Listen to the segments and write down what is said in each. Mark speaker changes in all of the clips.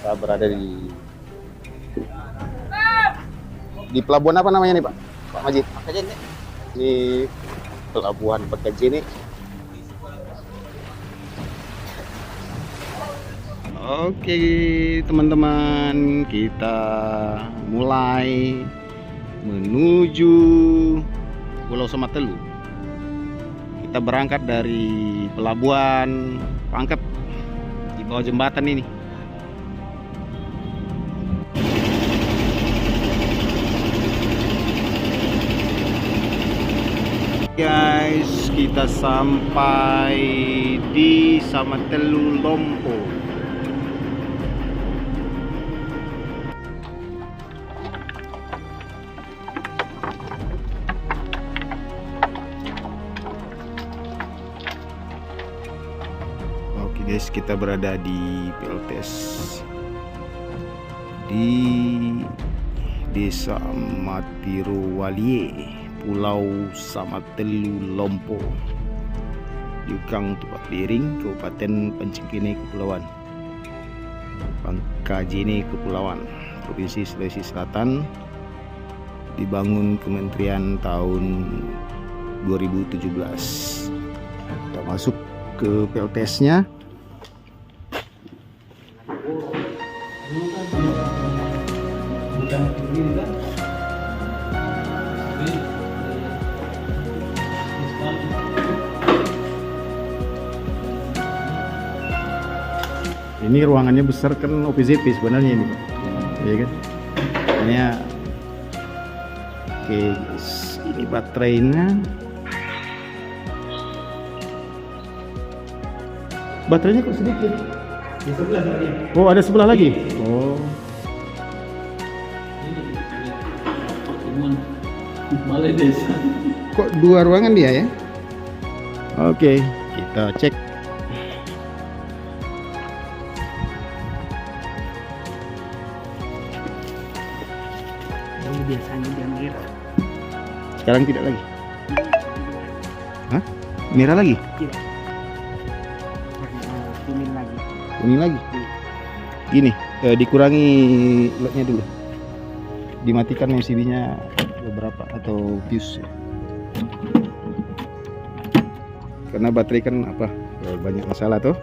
Speaker 1: Kita berada di pelabuhan apa namanya nih Pak? Pak Majid?
Speaker 2: Pakajene.
Speaker 1: Di pelabuhan Pakajene. Oke teman-teman, kita mulai menuju Pulau Samatelu. Kita berangkat dari pelabuhan Pangkep di bawah jembatan ini. Guys, kita sampai di Samatelu Lompo. Oke guys, kita berada di PLTS di Desa Matirowalie, Pulau Samatelu Lompo, di Gang Tupak Liring, Kabupaten Pancengkene Kepulauan, Pangkajene Kepulauan, Provinsi Sulawesi Selatan. Dibangun Kementerian tahun 2017. Kita masuk ke PLTS-nya. Ini ruangannya besar kan, OPZP sebenarnya ini Pak. Iya kan? Ini oke, ini baterainya. Baterainya kok sedikit?
Speaker 2: Di sebelah lagi.
Speaker 1: Oh, ada sebelah lagi? Oh.
Speaker 2: Balai desa.
Speaker 1: Kok dua ruangan dia ya? Oke, kita cek.
Speaker 2: Ini biasanya dia merah.
Speaker 1: Sekarang tidak lagi? Hah? Merah lagi?
Speaker 2: Tidak. Kuning lagi.
Speaker 1: Kuning lagi? Gini, dikurangi LED-nya dulu. Dimatikan MCB-nya beberapa atau fuse. Karena baterai kan banyak masalah tuh.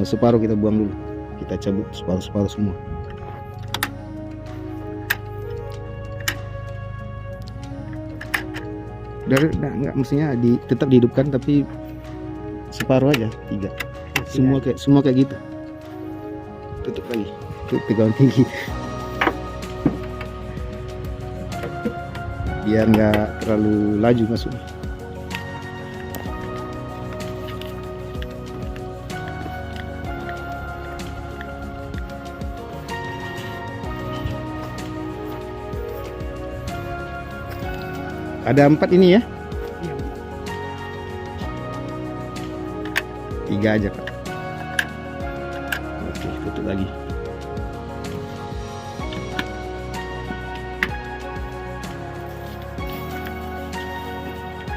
Speaker 1: Separuh kita buang dulu. Kita cabut separuh semua. Enggak, mestinya tetap dihidupkan tapi separuh aja, 3. Semua kayak gitu. Tutup lagi. Tegangan tinggi. Biar nggak terlalu laju masuknya. Ada 4 ini ya?
Speaker 2: Iya.
Speaker 1: 3 aja Pak. Oke, tutup lagi.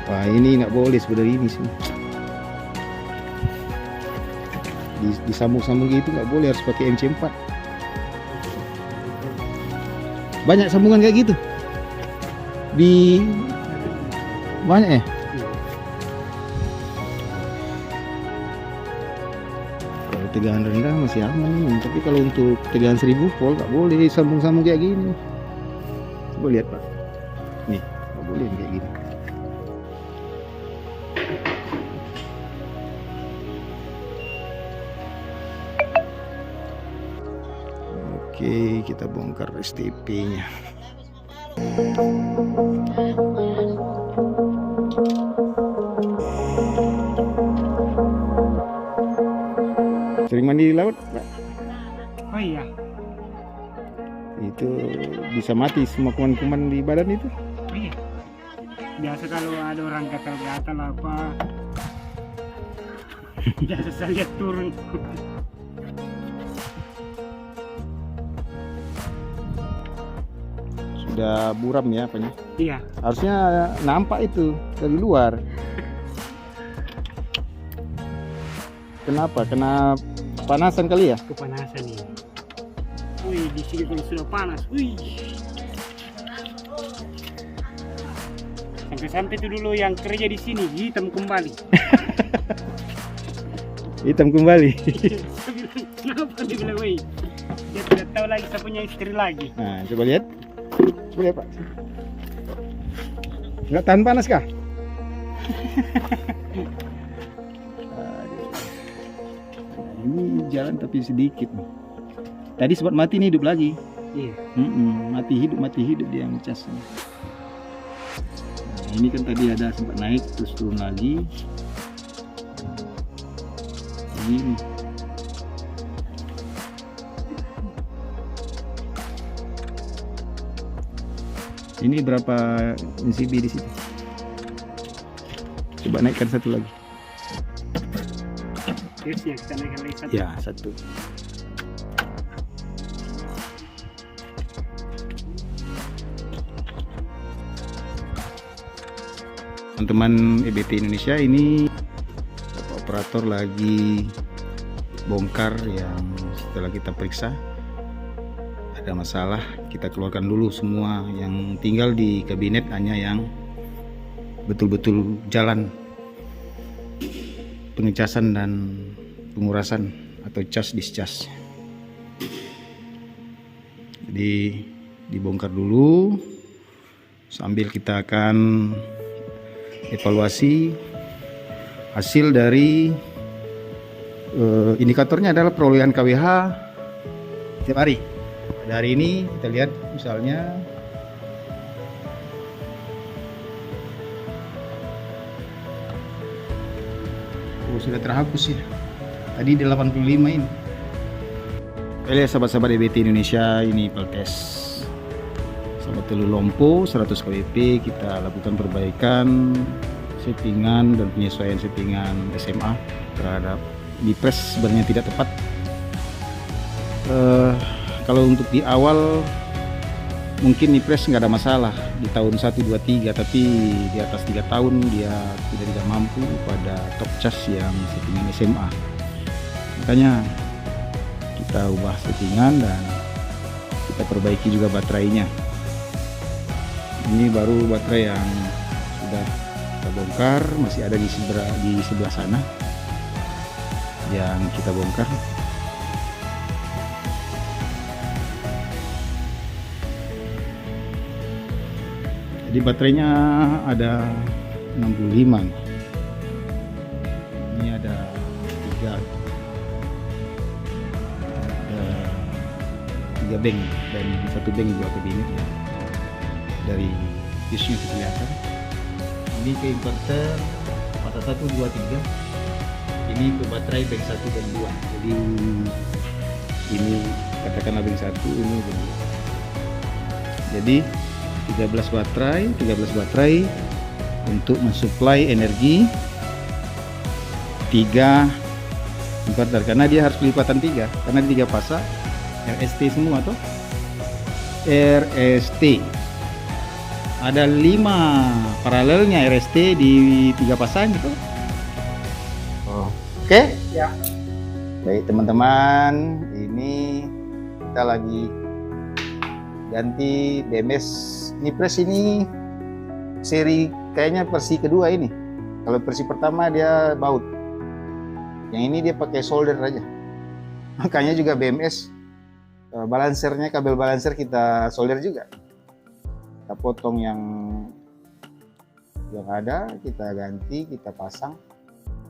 Speaker 1: Wah, ini nggak boleh sebenarnya ini sih. Disambung-sambung gitu nggak boleh, harus pakai MC4. Banyak sambungan kayak gitu. Banyak ya? Kalau tegangan rendah masih aman, tapi kalau untuk tegangan 1000 volt nggak boleh sambung-sambung kayak gini. Coba lihat Pak. Nih, nggak boleh kayak gini. Oke, kita bongkar STP-nya. Sering mandi di laut, Pak?
Speaker 2: Oh iya.
Speaker 1: Itu bisa mati semua kuman-kuman di badan itu.
Speaker 2: Oh iya. Biasa kalau ada orang gatal-gatal apa, biasa saya lihat turun.
Speaker 1: Sudah buram ya apanya?
Speaker 2: Iya.
Speaker 1: Harusnya nampak itu dari luar. Kenapa? Kena Kepanasan kali ya?
Speaker 2: Kepanasan ini. Wih, di sini kalau sudah panas, wih. Sampai-sampai itu dulu yang kerja di sini hitam kembali.
Speaker 1: Hitam kembali.
Speaker 2: Saya bilang, kenapa dia bilang, wih, dia tidak tahu lagi saya punya istri lagi.
Speaker 1: Nah, coba lihat. Coba lihat, Pak. Nggak tahan panas kah? Ini jalan tapi sedikit nih. Tadi sempat mati nih, hidup lagi.
Speaker 2: Iya.
Speaker 1: Mati hidup dia yang casnya. Nah, ini kan tadi ada sempat naik terus turun lagi. Ini berapa NCB di situ? Coba naikkan satu lagi.
Speaker 2: Terus ya, kita naikkan lagi satu.
Speaker 1: Ya, satu. Teman-teman EBT Indonesia, ini Bapak operator lagi bongkar yang setelah kita periksa ada masalah. Kita keluarkan dulu semua, yang tinggal di kabinet hanya yang betul-betul jalan pengecasan dan pengurasan atau cas discas. Jadi dibongkar dulu sambil kita akan evaluasi hasil dari indikatornya adalah perolehan KWH setiap hari. Pada hari ini kita lihat misalnya sudah terhapus ya. Tadi di 85 ini. Oke, sahabat-sahabat EBT Indonesia, ini Peltes Sahabat Telu Lompo 100 kWp. Kita lakukan perbaikan settingan dan penyesuaian settingan SMA terhadap Nipres sebenarnya tidak tepat. Kalau untuk di awal mungkin Nipres nggak ada masalah di tahun 1, 2, 3, tapi di atas 3 tahun dia tidak mampu pada top cas yang settingan SMA. Makanya kita ubah settingan dan kita perbaiki juga baterainya. Ini baru baterai yang sudah kita bongkar, masih ada di sebelah sana yang kita bongkar. Jadi baterainya ada 65 nih. Ini ada 3 bank dan 1 bank juga kabinet ya. Dari fuse-nya kelihatan. Ini ke inverter mata 1, 2, 3. Ini ke baterai bank 1 dan 2. Jadi ini katakanlah bank 1, ini bank 2. Jadi 13 baterai untuk mensuplai energi 3 inverter, karena dia harus pelipatan 3 karena 3 pasang RST semua tuh. RST ada 5 paralelnya RST di 3 pasang gitu. Oke.
Speaker 2: Ya.
Speaker 1: Baik teman-teman, ini kita lagi ganti BMS Nipres. Ini seri kayaknya versi kedua ini. Kalau versi pertama dia baut, yang ini dia pakai solder aja. Makanya juga BMS balancernya, kabel balancer kita solder juga. Kita potong yang ada, kita ganti, kita pasang,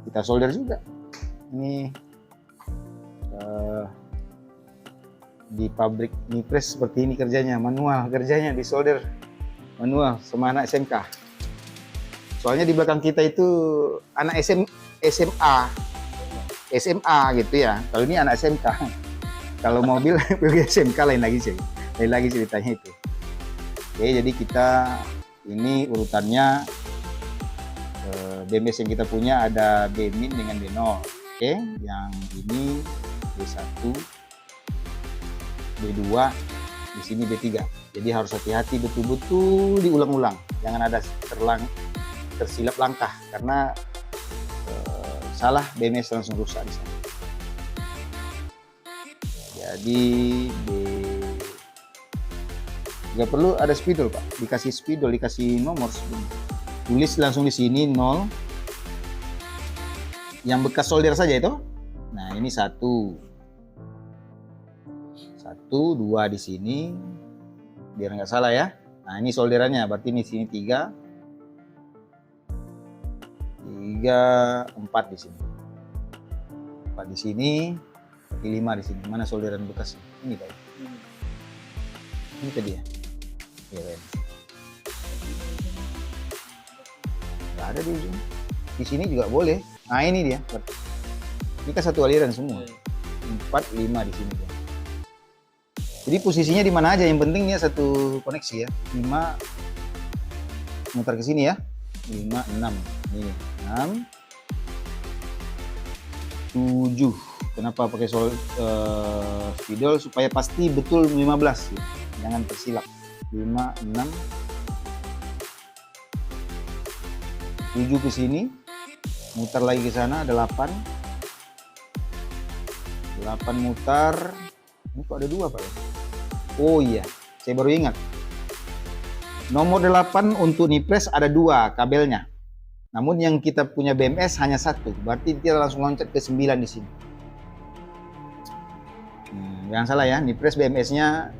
Speaker 1: kita solder juga. Ini di pabrik Nipres seperti ini kerjanya, manual kerjanya, di solder manual sama anak SMK. Soalnya di belakang kita itu anak SMA gitu ya. Kalau ini anak SMK. Kalau mobil SMK lain lagi ceritanya itu. Oke, jadi kita ini urutannya BMS yang kita punya ada B-min dengan B0. Oke, yang ini B1, B2, di sini B3. Jadi harus hati-hati, betul-betul diulang-ulang. Jangan ada tersilap langkah, karena salah BMS langsung rusak di sana. Jadi nggak perlu ada spidol Pak, dikasih spidol, dikasih nomor sebenarnya. Tulis langsung di sini 0 yang bekas solder saja itu. Nah ini 1 2 di sini biar nggak salah ya. Nah ini solderannya, berarti ini sini 3 4 di sini, 4 di sini, 5 di sini. Mana solderan bekas ini Pak? Ini ke dia. Ya, nggak ada di ujung. Di sini juga boleh. Nah ini dia. Ini kan satu aliran semua. 4 5 di sini. Jadi posisinya di mana aja, yang penting dia satu koneksi ya. 5 muter ke sini ya. 5 6. Ini 6 7. Kenapa pakai spidol? Supaya pasti betul 15 ya. Jangan tersilap. 5 6 7 ke sini, muter lagi ke sana, ada 8 muter. Ini kok ada 2 Pak ya? Oh iya, saya baru ingat. Nomor 8 untuk nipres ada 2 kabelnya. Namun yang kita punya BMS hanya 1, berarti dia langsung loncat ke 9 di sini. Jangan salah ya, nipres BMS-nya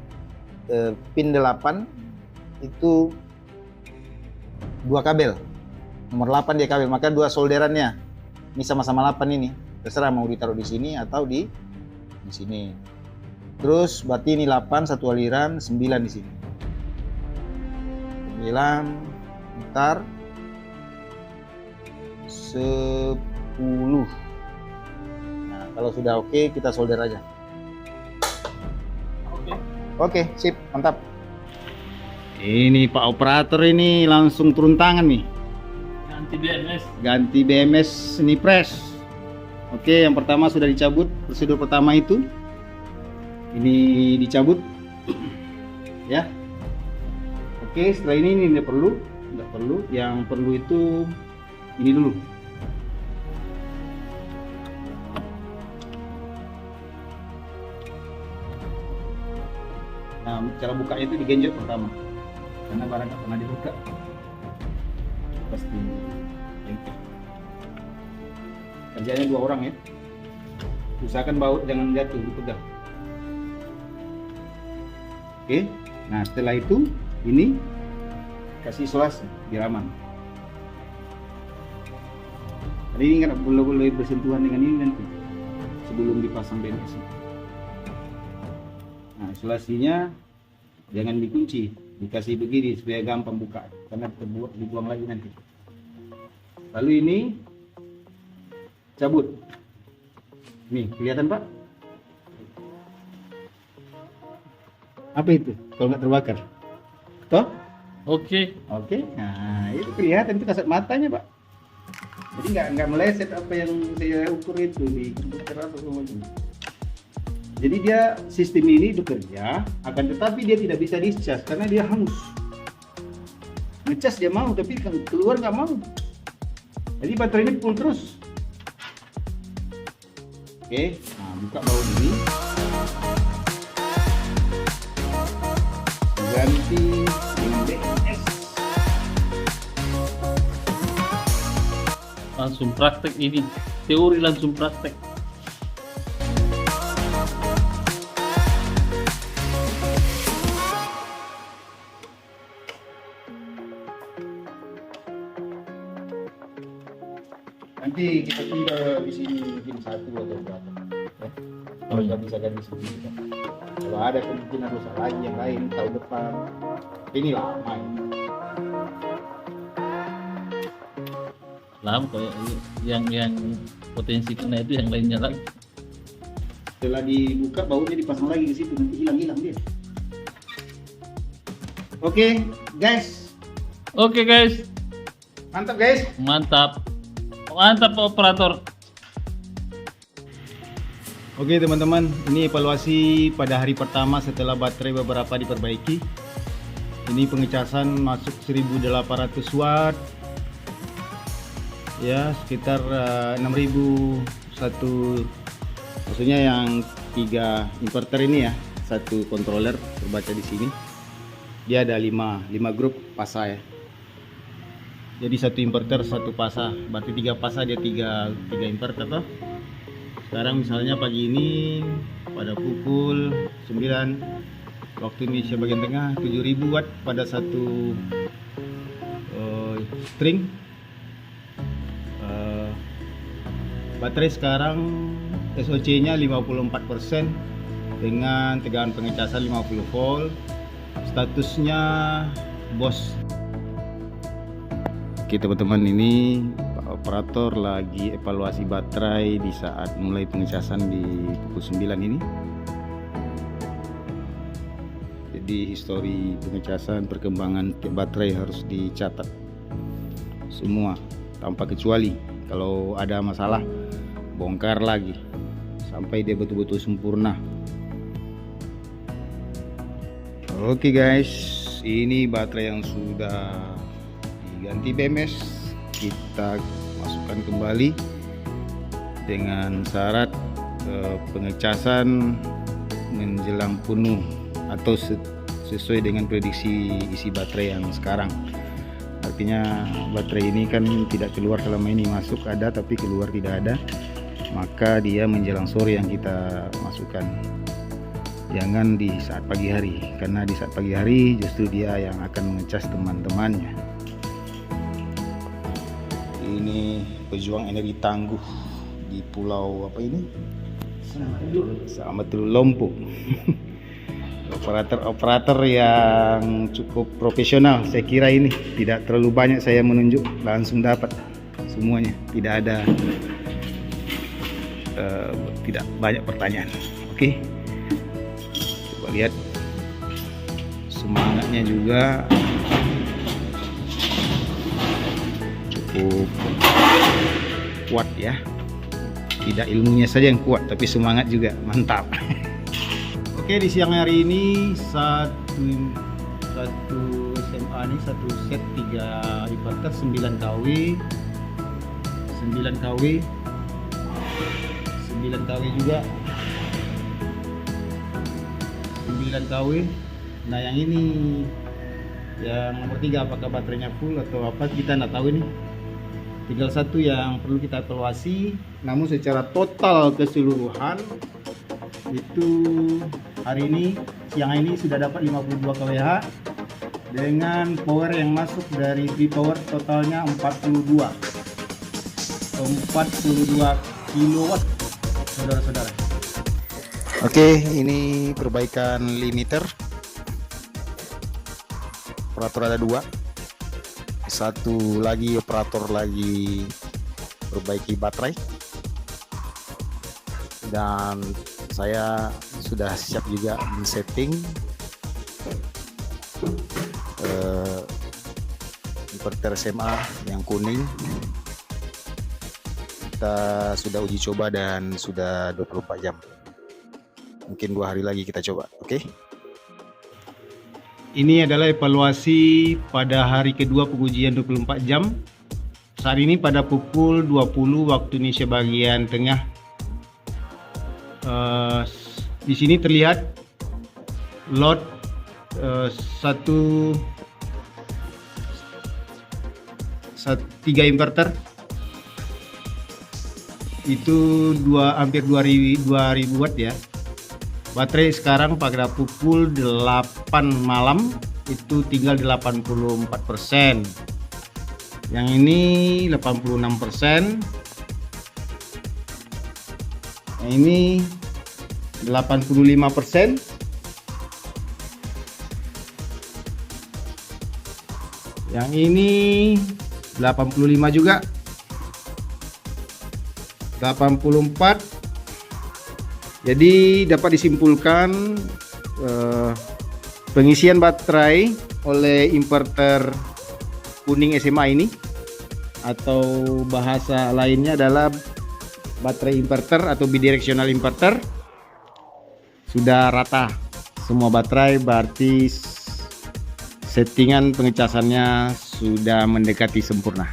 Speaker 1: pin 8 itu 2 kabel. Nomor 8 dia kabel, maka 2 solderannya. Ini sama-sama 8 ini. Terserah mau ditaruh di sini atau di sini. Terus berarti ini 8 satu aliran, 9 di sini. 9 mutar 10. Nah, kalau sudah oke, kita solder aja. Oke, sip, mantap. Ini Pak Operator ini langsung turun tangan nih. Ganti BMS nipres. Oke, yang pertama sudah dicabut. Prosedur pertama itu ini dicabut ya. Oke, setelah ini tidak perlu. Yang perlu itu ini dulu. Nah, cara bukanya itu digenjot pertama, karena barang nggak pernah dibuka pasti. Kerjanya 2 orang ya. Usahakan baut jangan jatuh, dipegang. Oke, nah setelah itu ini kasih isolasi biar aman. Jadi ini nggak boleh bersentuhan dengan ini nanti sebelum dipasang BMS. Nah isolasinya jangan dikunci, dikasih begini supaya gampang buka, karena dibuang lagi nanti. Lalu ini cabut. Nih kelihatan Pak? Apa itu kalau nggak terbakar? Toh? Oke. Nah itu kelihatan, itu kasat matanya Pak. Jadi nggak meleset apa yang saya ukur itu di komputer atau semacamnya. Jadi dia sistem ini bekerja, akan tetapi dia tidak bisa dicas karena dia hangus. Ngecas dia mau, tapi keluar nggak mau. Jadi baterai ini full terus. Oke, nah buka baut ini. Ganti BMS.
Speaker 3: Langsung praktek ini, teori langsung praktek.
Speaker 1: Nanti kita tinggal di sini mungkin 1 atau berapa. Kalau nggak bisa ganti sendiri. Kalau ada kemungkinan rusak lagi yang lain tahun depan. Ini lama ini.
Speaker 3: Lama kok yang potensi kena itu yang lainnya lagi.
Speaker 1: Setelah dibuka bautnya dipasang lagi di situ, nanti hilang dia. Oke, guys.
Speaker 3: Oke guys,
Speaker 1: Mantap guys.
Speaker 3: mantap Pak Operator.
Speaker 1: Oke teman-teman, ini evaluasi pada hari pertama setelah baterai beberapa diperbaiki. Ini pengecasan masuk 1800 watt. Ya, sekitar 6000 satu, maksudnya yang 3 inverter ini ya, satu controller terbaca di sini. Dia ada 5 grup pasa ya. Jadi satu inverter satu pasa, berarti 3 pasa dia 3 inverter toh. Sekarang misalnya pagi ini pada pukul 9 waktu Indonesia bagian tengah 7000 watt pada satu string. Baterai sekarang SOC-nya 54% dengan tegangan pengecasan 50 volt. Statusnya BOS. Oke teman-teman, ini Pak Operator lagi evaluasi baterai di saat mulai pengecasan di pukul 9 ini. Jadi histori pengecasan, perkembangan baterai harus dicatat semua tanpa kecuali. Kalau ada masalah bongkar lagi sampai dia betul-betul sempurna. Oke guys, ini baterai yang sudah diganti BMS, kita masukkan kembali dengan syarat pengecasan menjelang penuh atau sesuai dengan prediksi isi baterai yang sekarang. Artinya baterai ini kan tidak keluar selama ini, masuk ada tapi keluar tidak ada, maka dia menjelang sore yang kita masukkan. Jangan di saat pagi hari, karena di saat pagi hari justru dia yang akan mengecas teman-temannya. Ini pejuang energi tangguh di pulau apa ini? Selamatullah Lombok. Operator yang cukup profesional, saya kira ini tidak terlalu banyak saya menunjuk, langsung dapat semuanya, tidak ada tidak banyak pertanyaan. Oke. Lihat semangatnya juga cukup kuat ya, tidak ilmunya saja yang kuat tapi semangat juga mantap. Oke, di siang hari ini satu SMA ini satu set 3 inverter 9 kW 9 kW juga 9 kW. Nah yang ini yang nomor 3 apakah baterainya full atau apa kita nggak tahu ini. Tinggal satu yang perlu kita evaluasi. Namun secara total keseluruhan itu hari ini siang ini sudah dapat 52 kWh dengan power yang masuk dari V-Power totalnya 42 kilowatt saudara-saudara. Oke, ini perbaikan limiter. Operator ada 2. Satu lagi operator lagi perbaiki baterai. Dan saya sudah siap juga men-setting inverter SMA yang kuning. Kita sudah uji coba dan sudah 24 jam. Mungkin 2 hari lagi kita coba, oke? Ini adalah evaluasi pada hari kedua pengujian 24 jam. Saat ini pada pukul 20 waktu Indonesia bagian tengah. Di sini terlihat load 3 inverter itu hampir 2000 watt ya. Baterai sekarang pada pukul 8 malam itu tinggal 84%. Yang ini 86%. Yang ini 85%. Yang ini 85 juga. 84. Jadi dapat disimpulkan pengisian baterai oleh inverter kuning SMA ini, atau bahasa lainnya adalah baterai inverter atau bidirectional inverter, sudah rata semua baterai, berarti settingan pengecasannya sudah mendekati sempurna.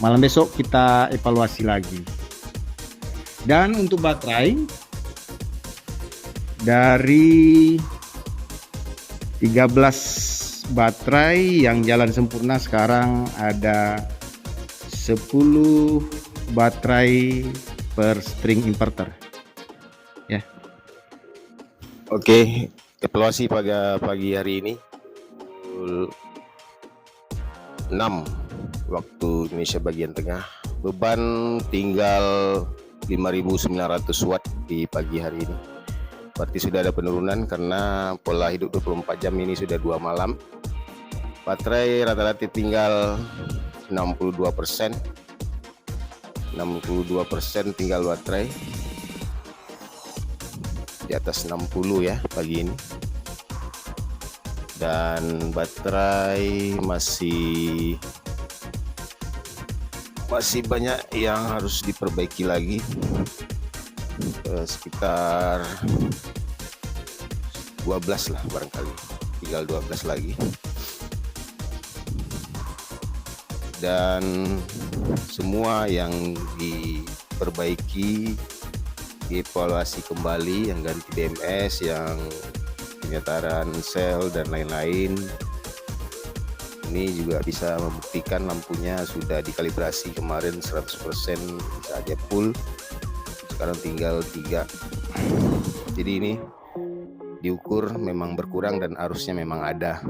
Speaker 1: Malam besok kita evaluasi lagi. Dan untuk baterai Dari 13 baterai yang jalan sempurna, sekarang ada 10 baterai per string inverter ya.
Speaker 4: Oke, evaluasi pagi hari ini pukul 6 waktu Indonesia bagian tengah. Beban tinggal 5.900 watt di pagi hari ini. Berarti sudah ada penurunan karena pola hidup 24 jam ini sudah 2 malam. Baterai rata-rata tinggal 62%. 62% tinggal baterai. Di atas 60 ya pagi ini. Dan baterai masih banyak yang harus diperbaiki lagi. Sekitar 12 lah barangkali, tinggal 12 lagi. Dan semua yang diperbaiki, dievaluasi kembali, yang ganti BMS, yang penyetaraan sel dan lain-lain, ini juga bisa membuktikan lampunya sudah dikalibrasi kemarin 100% bisa aja full, sekarang tinggal 3. Jadi ini diukur memang berkurang dan arusnya memang ada.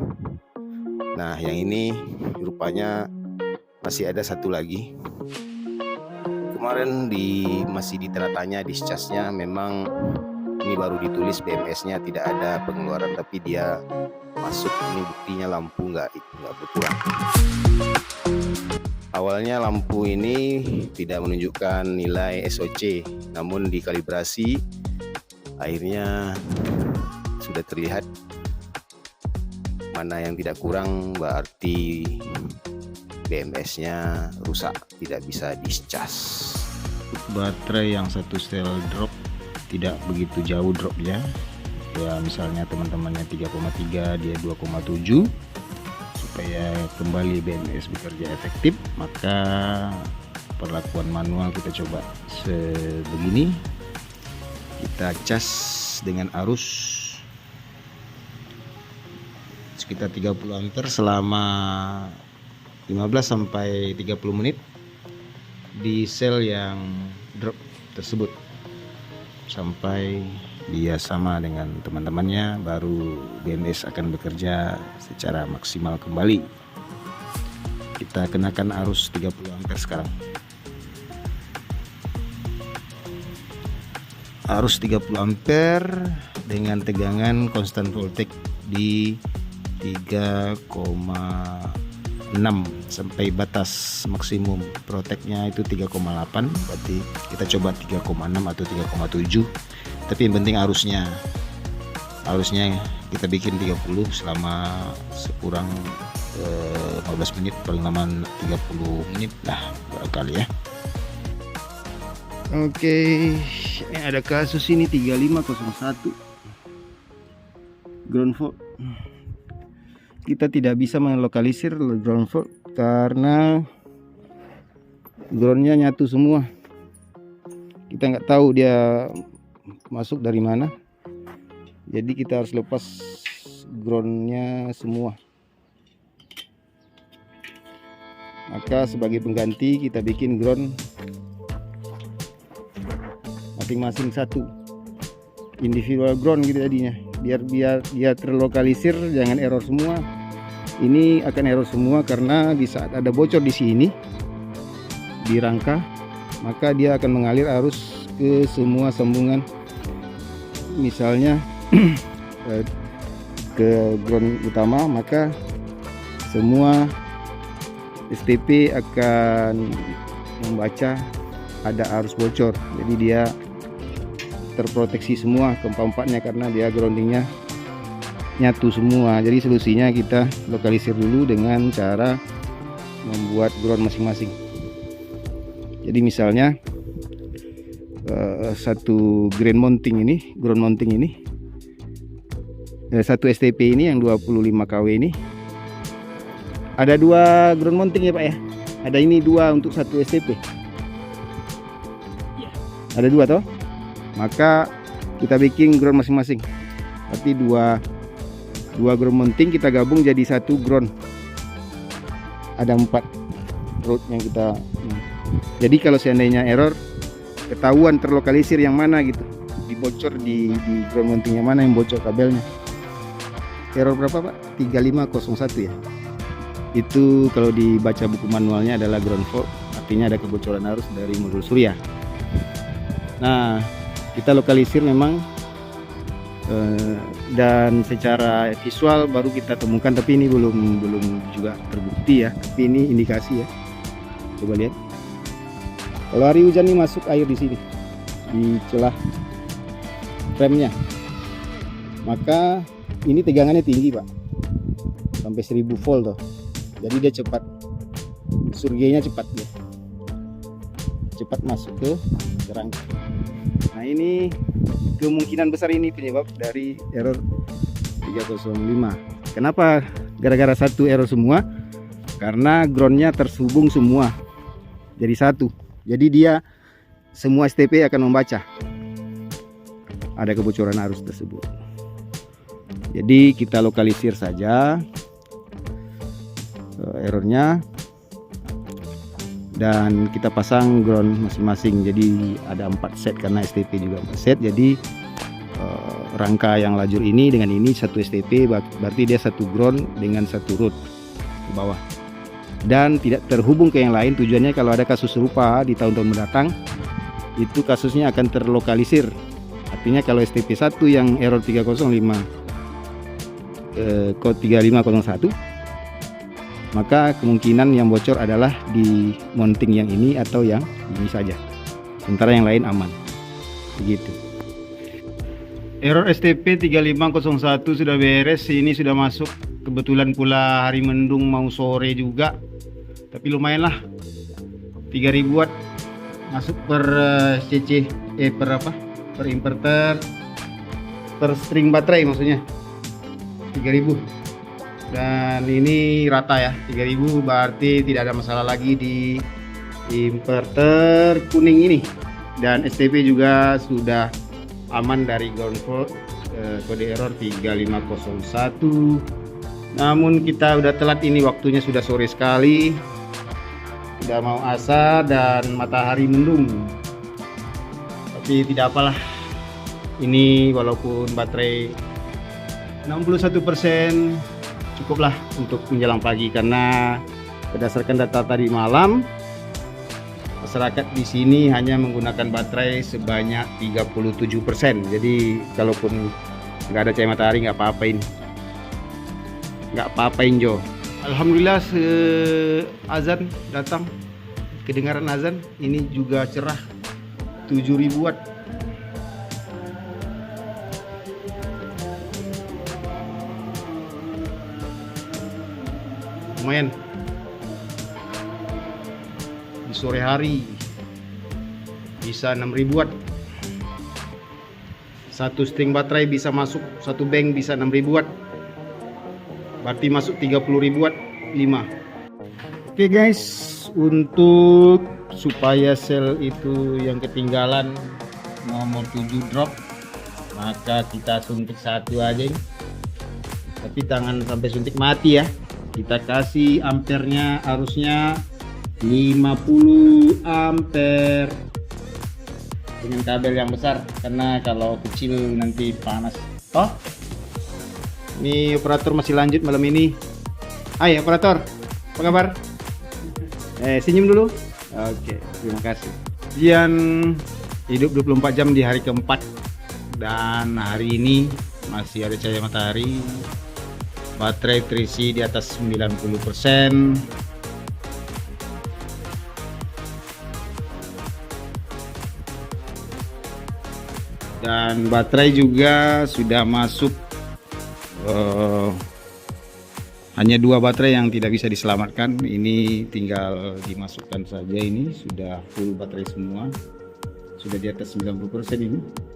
Speaker 4: Nah yang ini rupanya masih ada satu lagi. Kemarin masih ditera tanya discharge-nya, memang ini baru ditulis BMS-nya tidak ada pengeluaran, tapi dia masuk. Ini buktinya lampu nggak berkurang. Awalnya lampu ini tidak menunjukkan nilai SOC, namun dikalibrasi akhirnya sudah terlihat mana yang tidak kurang, berarti BMS-nya rusak, tidak bisa discharge.
Speaker 1: Baterai yang satu sel drop tidak begitu jauh dropnya ya, misalnya teman-temannya 3,3 dia 2,7. Supaya kembali BMS bekerja efektif, maka perlakuan manual kita coba sebegini. Kita cas dengan arus sekitar 30 ampere selama 15 sampai 30 menit di sel yang drop tersebut sampai dia sama dengan teman-temannya, baru BMS akan bekerja secara maksimal kembali. Kita kenakan arus 30 ampere sekarang. Arus 30 ampere dengan tegangan konstan voltage di 3,6 sampai batas maksimum proteknya itu 3,8, berarti kita coba 3,6 atau 3,7. Tapi yang penting arusnya kita bikin 30 selama sekurang 15 menit, paling lama 30 menit lah barangkali ya. Oke, ini ada kasus ini 3501 ground fault. Kita tidak bisa melokalisir ground fault karena groundnya nyatu semua. Kita nggak tahu dia masuk dari mana, jadi kita harus lepas groundnya semua. Maka sebagai pengganti kita bikin ground masing-masing satu, individual ground gitu jadinya, biar dia terlokalisir, jangan error semua. Ini akan error semua karena di saat ada bocor di sini di rangka, maka dia akan mengalir arus ke semua sambungan, misalnya ke ground utama, maka semua STP akan membaca ada arus bocor. Jadi dia terproteksi semua keempat-empatnya karena dia groundingnya nyatu semua. Jadi solusinya kita lokalisir dulu dengan cara membuat ground masing-masing. Jadi misalnya satu ground mounting ini satu STP ini yang 25 kW ini ada 2 ground mounting ya Pak ya. Ada ini 2 untuk satu STP. Ada 2 toh. Maka kita bikin ground masing-masing. Tapi dua ground mounting kita gabung jadi satu ground. Ada 4 root yang kita. Jadi kalau seandainya error, ketahuan terlokalisir yang mana gitu, dibocor di ground mounting yang mana yang bocor kabelnya. Error berapa Pak? 3501 ya. Itu kalau dibaca buku manualnya adalah ground fault, artinya ada kebocoran arus dari modul surya. Nah, kita lokalisir memang dan secara visual baru kita temukan, tapi ini belum juga terbukti ya, tapi ini indikasi ya. Coba lihat, kalau hari hujan ini masuk air di sini di celah remnya, maka ini tegangannya tinggi Pak, sampai 1000 volt tuh. Jadi dia cepat, surgenya cepat ya, cepat masuk ke rangka. Nah ini kemungkinan besar ini penyebab dari error 305. Kenapa gara-gara satu error semua? Karena groundnya terhubung semua jadi satu. Jadi dia semua STP akan membaca ada kebocoran arus tersebut. Jadi kita lokalisir saja errornya dan kita pasang ground masing-masing. Jadi ada 4 set karena STP juga 4 set. Jadi rangka yang lajur ini dengan ini satu STP, berarti dia satu ground dengan satu root ke bawah dan tidak terhubung ke yang lain. Tujuannya kalau ada kasus serupa di tahun-tahun mendatang, itu kasusnya akan terlokalisir. Artinya kalau STP 1 yang error 305 kode 3501, maka kemungkinan yang bocor adalah di mounting yang ini atau yang ini saja, sementara yang lain aman. Begitu. Error STP 3501 sudah beres, ini sudah masuk. Kebetulan pula hari mendung mau sore juga, tapi lumayan lah, 3000 watt masuk per CC, per inverter, per string baterai maksudnya 3000. Dan ini rata ya, 3000, berarti tidak ada masalah lagi di inverter kuning ini. Dan STP juga sudah aman dari ground fault, kode error 3501. Namun kita udah telat, ini waktunya sudah sore sekali, sudah mau asar dan matahari mendung. Tapi tidak apalah, ini walaupun baterai 61% cukuplah untuk menjelang pagi, karena berdasarkan data tadi malam masyarakat di sini hanya menggunakan baterai sebanyak 37%. Jadi kalaupun nggak ada cahaya matahari nggak apa-apain, Jo. Alhamdulillah azan datang, kedengaran azan. Ini juga cerah, 7000 watt. Lumayan di sore hari bisa 6000 watt. Satu string baterai bisa masuk, satu bank bisa 6000 watt, berarti masuk 30.000 watt 5. Oke guys, untuk supaya sel itu yang ketinggalan nomor 7 drop, maka kita suntik satu aja ini. Tapi jangan sampai suntik mati ya. Kita kasih ampernya, arusnya 50 ampere dengan kabel yang besar, karena kalau kecil nanti panas. Oh, ini operator masih lanjut malam ini. Hai operator, apa kabar? Senyum dulu. Oke, terima kasih. Ujian hidup 24 jam di hari keempat, dan hari ini masih ada cahaya matahari. Baterai terisi di atas 90%. Dan baterai juga sudah masuk. Hanya 2 baterai yang tidak bisa diselamatkan. Ini tinggal dimasukkan saja. Ini sudah full baterai semua. Sudah di atas 90% ini.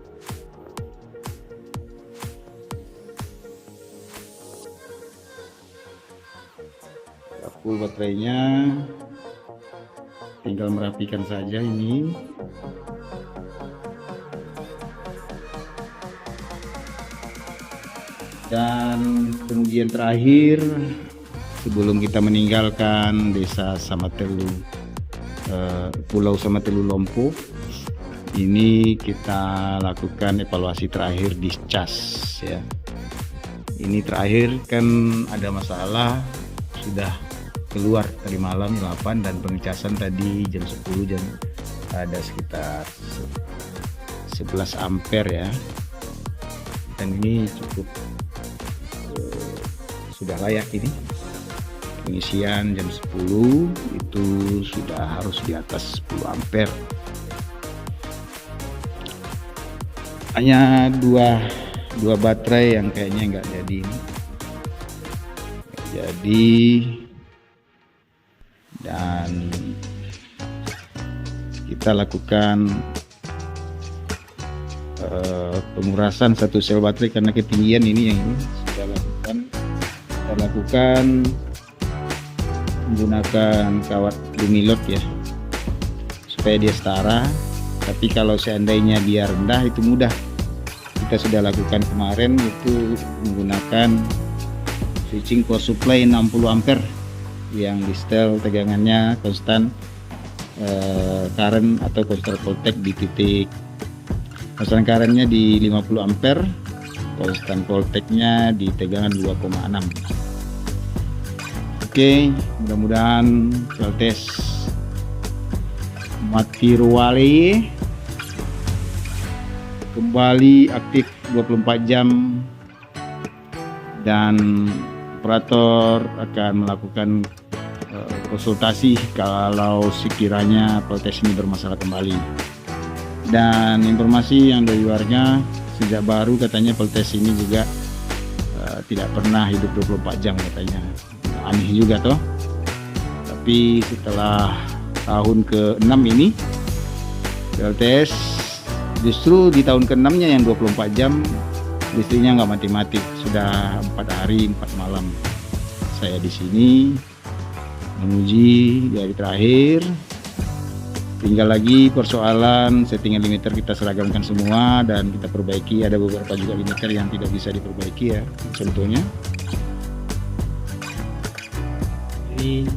Speaker 1: Full baterainya, tinggal merapikan saja ini. Dan kemudian terakhir, sebelum kita meninggalkan desa Samatelu, Pulau Samatelu Lompo, ini kita lakukan evaluasi terakhir di cas ya. Ini terakhir kan ada masalah, sudah keluar tadi malam 8 dan pengecasan tadi jam 10, jam ada sekitar 11 ampere ya. Dan ini cukup sudah layak ini. Pengisian jam 10 itu sudah harus di atas 10 ampere. Hanya dua baterai yang kayaknya nggak jadi ini. Jadi dan kita lakukan pengurasan satu sel baterai karena ketinggian ini yang ini kita lakukan menggunakan kawat lumilot ya supaya dia setara. Tapi kalau seandainya dia rendah itu mudah. Kita sudah lakukan kemarin itu menggunakan switching power supply 60 ampere yang di setel tegangannya konstan current atau konstan voltage di titik konstan currentnya di 50 ampere, konstan voltage-nya di tegangan 2,6. Oke, mudah-mudahan file test Matirwale kembali aktif 24 jam dan operator akan melakukan konsultasi kalau sekiranya protes ini bermasalah kembali. Dan informasi yang dari luarnya, sejak baru katanya Peltes ini juga tidak pernah hidup 24 jam katanya. Aneh juga toh. Tapi setelah tahun ke-6 ini Peltes justru di tahun ke-6 nya yang 24 jam listriknya nggak mati-mati, sudah 4 hari 4 malam saya di sini menguji di hari terakhir. Tinggal lagi persoalan settingan limiter kita seragamkan semua dan kita perbaiki. Ada beberapa juga limiter yang tidak bisa diperbaiki ya, contohnya ini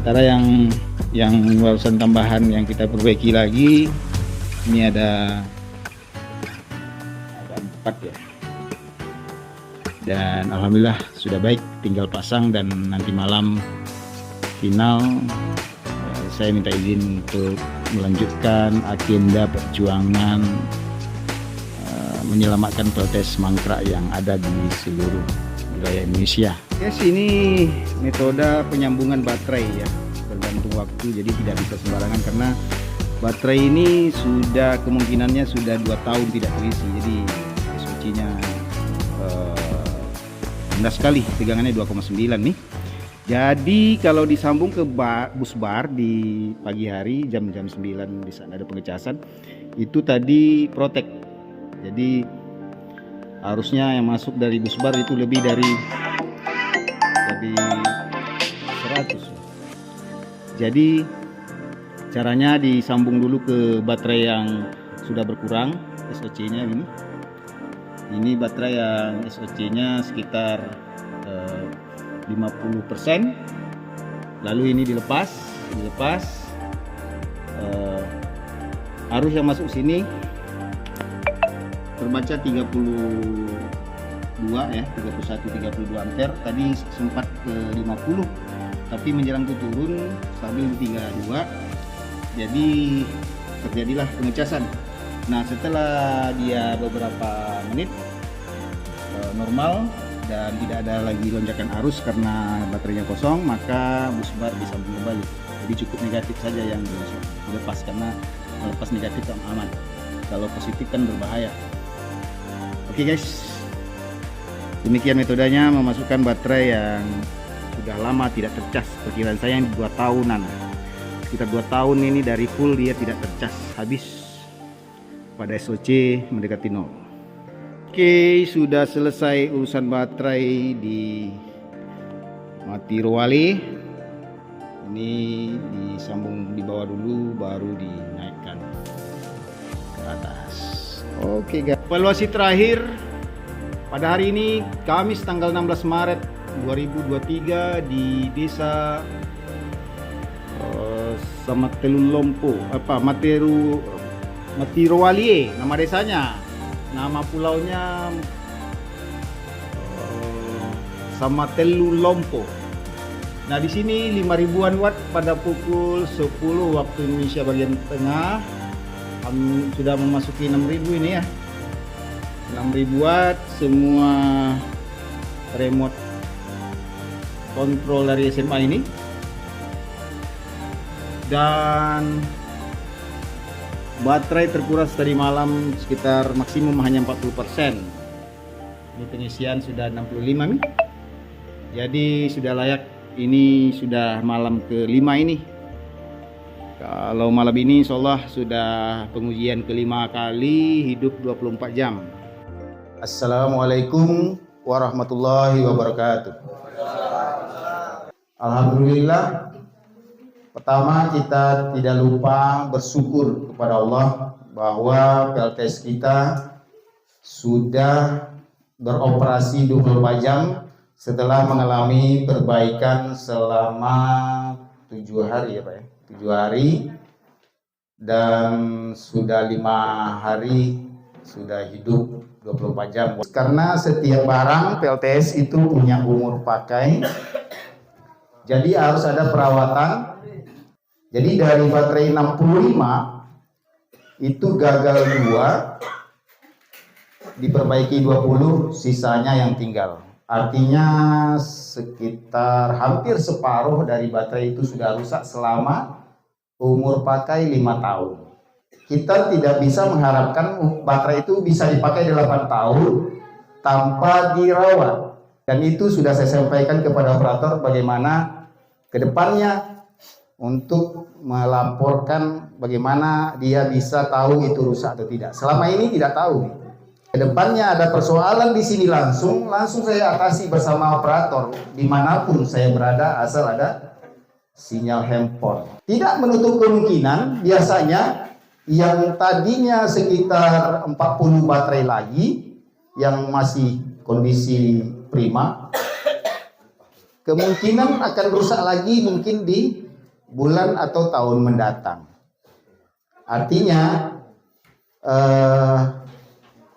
Speaker 1: antara yang barusan tambahan yang kita perbaiki lagi. Ini ada 4 ya, dan alhamdulillah sudah baik, tinggal pasang dan nanti malam final saya minta izin untuk melanjutkan agenda perjuangan menyelamatkan Peltes mangkrak yang ada di seluruh wilayah Indonesia. Yes, ini metode penyambungan baterai ya, bergantung waktu, jadi tidak bisa sembarangan karena baterai ini sudah kemungkinannya sudah 2 tahun tidak terisi, jadi SOC-nya rendah sekali, tegangannya 2,9 nih. Jadi kalau disambung ke bus bar di pagi hari jam-jam 9 di sana ada pengecasan, itu tadi protek. Jadi harusnya yang masuk dari bus bar itu lebih dari 100. Jadi caranya disambung dulu ke baterai yang sudah berkurang SOC-nya ini. Ini baterai yang SOC-nya sekitar 50%. Lalu ini dilepas arus yang masuk sini terbaca 32 ya, 32 ampere. Tadi sempat ke 50 tapi menjelang ke turun stabil di 32. Jadi terjadilah pengecasan. Nah, setelah dia beberapa menit normal dan tidak ada lagi lonjakan arus karena baterainya kosong, maka bus bar disambung kembali. Jadi cukup negatif saja yang dilepas, karena melepas negatif yang aman. Kalau positif kan berbahaya. Oke guys, demikian metodenya memasukkan baterai yang sudah lama tidak tercas. Perkiraan saya yang 2 tahunan, sekitar 2 tahun ini dari full dia tidak tercas, habis pada SOC mendekati 0. Oke, sudah selesai urusan baterai di Matirwale. Ini disambung di bawah dulu, baru dinaikkan ke atas. Oke guys, evaluasi terakhir Pada hari ini, Kamis tanggal 16 Maret 2023 di desa Samatelulompo, Matirowalie, nama desanya. Nama pulaunya Samatelulompo. Nah, di sini 5.000-an watt pada pukul 10 waktu Indonesia bagian tengah. Sudah memasuki 6.000 ini ya. 6.000 watt, semua remote kontrol dari SMA ini. Dan baterai terkuras tadi malam sekitar maksimum hanya 40%. Ini pengisian sudah 65 nih. Jadi sudah layak. Ini sudah malam ke-5 ini. Kalau malam ini insyaallah sudah pengujian ke-5 kali, hidup 24 jam. Assalamualaikum warahmatullahi wabarakatuh. Alhamdulillah. Pertama, kita tidak lupa bersyukur kepada Allah bahwa PLTS kita sudah beroperasi 24 jam setelah mengalami perbaikan selama 7 hari ya Pak ya. 7 hari dan sudah 5 hari sudah hidup 24 jam. Karena setiap barang PLTS itu punya umur pakai, jadi harus ada perawatan. Jadi dari baterai 65 itu gagal 2, diperbaiki 20, sisanya yang tinggal. Artinya sekitar hampir separuh dari baterai itu sudah rusak selama umur pakai 5 tahun. Kita tidak bisa mengharapkan baterai itu bisa dipakai 8 tahun tanpa dirawat. Dan itu sudah saya sampaikan kepada operator bagaimana ke depannya untuk melaporkan bagaimana dia bisa tahu itu rusak atau tidak. Selama ini tidak tahu. Kedepannya ada persoalan di sini langsung saya atasi bersama operator dimanapun saya berada asal ada sinyal handphone. Tidak menutup kemungkinan biasanya yang tadinya sekitar 40 baterai lagi yang masih kondisi prima kemungkinan akan rusak lagi mungkin di bulan atau tahun mendatang. Artinya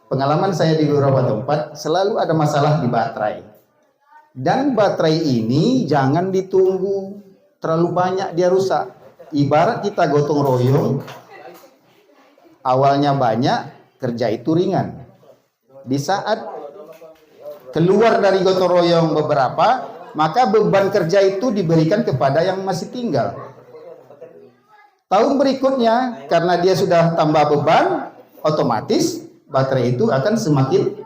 Speaker 1: pengalaman saya di beberapa tempat selalu ada masalah di baterai. Dan baterai ini jangan ditunggu terlalu banyak dia rusak. Ibarat kita gotong royong, awalnya banyak, kerja itu ringan. Di saat keluar dari gotong royong beberapa, maka beban kerja itu diberikan kepada yang masih tinggal. Tahun berikutnya, karena dia sudah tambah beban, otomatis baterai itu akan semakin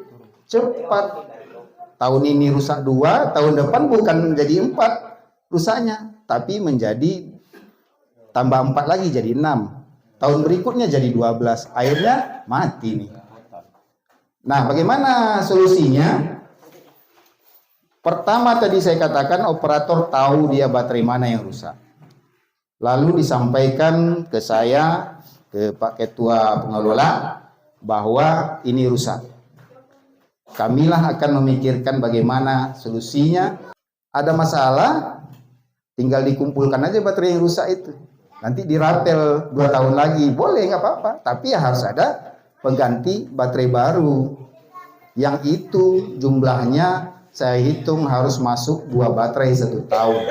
Speaker 1: cepat. Tahun ini rusak 2, tahun depan bukan menjadi 4 rusaknya, tapi menjadi tambah 4 lagi jadi 6. Tahun berikutnya jadi 12. Akhirnya mati nih. Nah, bagaimana solusinya? Pertama tadi saya katakan operator tahu dia baterai mana yang rusak. Lalu disampaikan ke saya, ke Pak Ketua Pengelola, bahwa ini rusak. Kamilah akan memikirkan bagaimana solusinya. Ada masalah, tinggal dikumpulkan aja baterai yang rusak itu. Nanti dirapel 2 tahun lagi, boleh nggak apa-apa. Tapi ya harus ada pengganti baterai baru. Yang itu jumlahnya saya hitung harus masuk 2 baterai 1 tahun.